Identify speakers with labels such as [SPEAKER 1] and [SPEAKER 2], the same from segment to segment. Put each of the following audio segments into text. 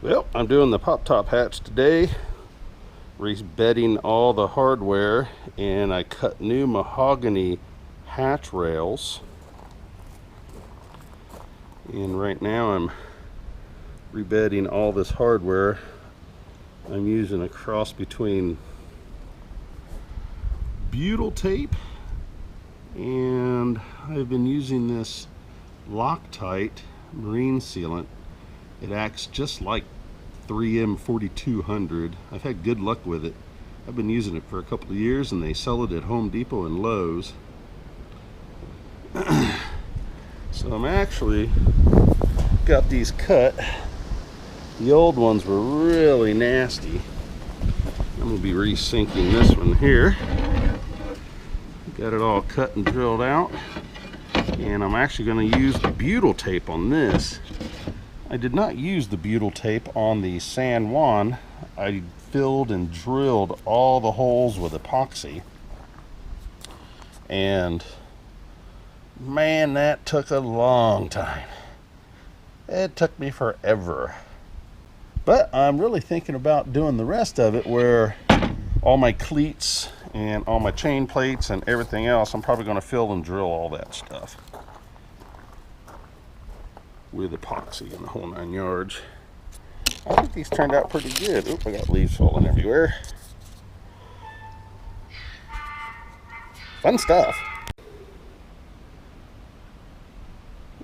[SPEAKER 1] Well, I'm doing the pop-top hatch today, rebedding all the hardware, and I cut new mahogany hatch rails. And right now I'm rebedding all this hardware. I'm using a cross between butyl tape, and I've been using this Loctite marine sealant. It acts just like 3M 4200. I've had good luck with it. I've been using it for a couple of years, and they sell it at Home Depot and Lowe's. So I'm actually got these cut. The old ones were really nasty. I'm gonna be resinking this one here. Got it all cut and drilled out, and I'm actually going to use the butyl tape on this. I did not use the butyl tape on the San Juan. I filled and drilled all the holes with epoxy, and man, that took a long time. It took me forever, but I'm really thinking about doing the rest of it, where all my cleats and all my chain plates and everything else, I'm probably going to fill and drill all that stuff with epoxy and the whole 9 yards. I think these turned out pretty good. Oop, I got leaves falling everywhere. Fun stuff.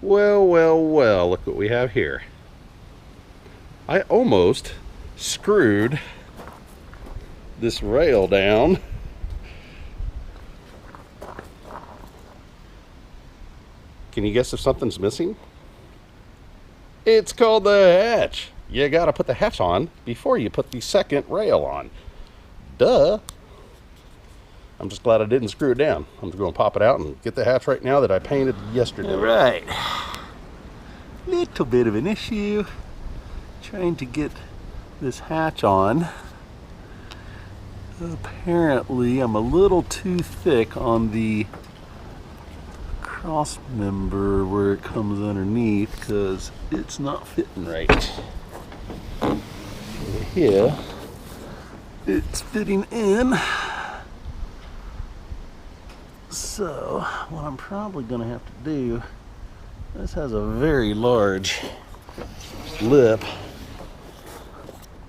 [SPEAKER 1] Well, look what we have here. I almost screwed this rail down. Can you guess if something's missing? It's called the hatch. You gotta put the hatch on before you put the second rail on. Duh. I'm just glad I didn't screw it down. I'm just gonna pop it out and get the hatch right now that I painted yesterday. All right. Little bit of an issue trying to get this hatch on. Apparently I'm a little too thick on the cross member where it comes underneath, because it's not fitting right. Here it's fitting in. So what I'm probably gonna have to do, this has a very large lip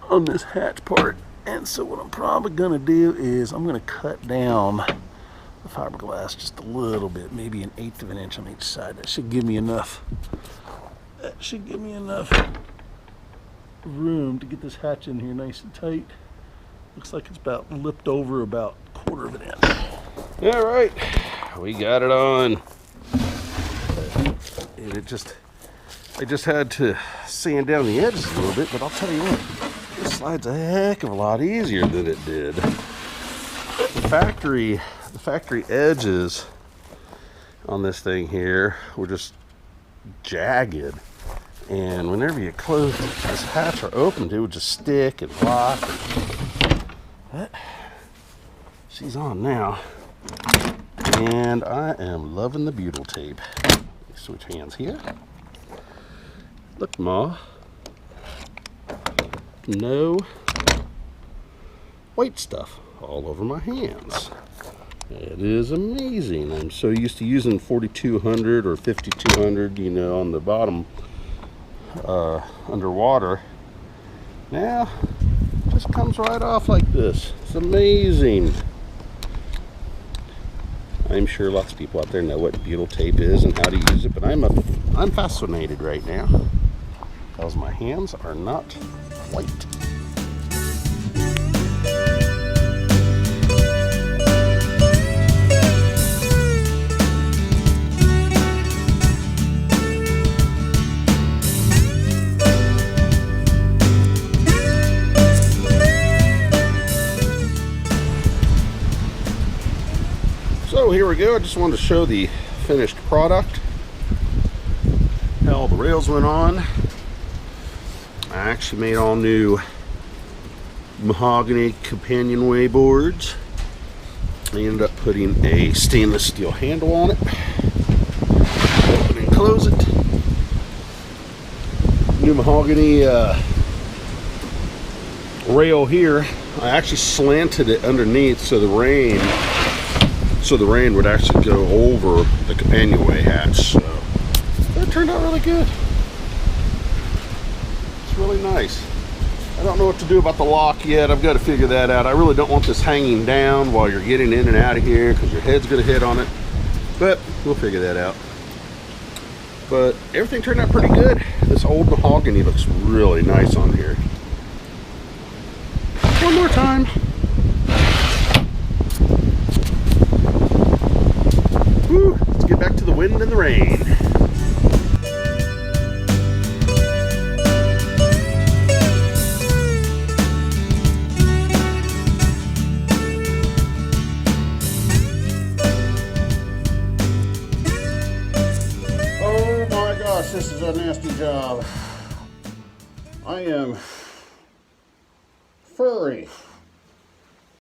[SPEAKER 1] on this hatch part, and so what I'm probably gonna do is I'm gonna cut down the fiberglass just a little bit, maybe 1/8 of an inch on each side. That should give me enough. That should give me enough room to get this hatch in here nice and tight. Looks like it's about lipped over about 1/4 of an inch. All right, we got it on. And I just had to sand down the edges a little bit, but I'll tell you what, this slides a heck of a lot easier than it did. The factory edges on this thing here were just jagged, and whenever you close this hatch or opened it would just stick and lock. But she's on now, and I am loving the butyl tape. Switch hands here. Look, Ma, no white stuff all over my hands. It is amazing. I'm so used to using 4200 or 5200, you know, on the bottom underwater. Now, it just comes right off like this. It's amazing. I'm sure lots of people out there know what butyl tape is and how to use it, but I'm fascinated right now because my hands are not white. So here we go. I just wanted to show the finished product, how all the rails went on. I actually made all new mahogany companionway boards. I ended up putting a stainless steel handle on it. Open and close it. New mahogany rail here, I actually slanted it underneath so the rain would actually go over the companionway hatch. So that turned out really good. It's really nice. I don't know what to do about the lock yet. I've got to figure that out. I really don't want this hanging down while you're getting in and out of here because your head's going to hit on it. But we'll figure that out. But everything turned out pretty good. This old mahogany looks really nice on here. One more time. Woo, let's get back to the wind and the rain. This is a nasty job. I am furry.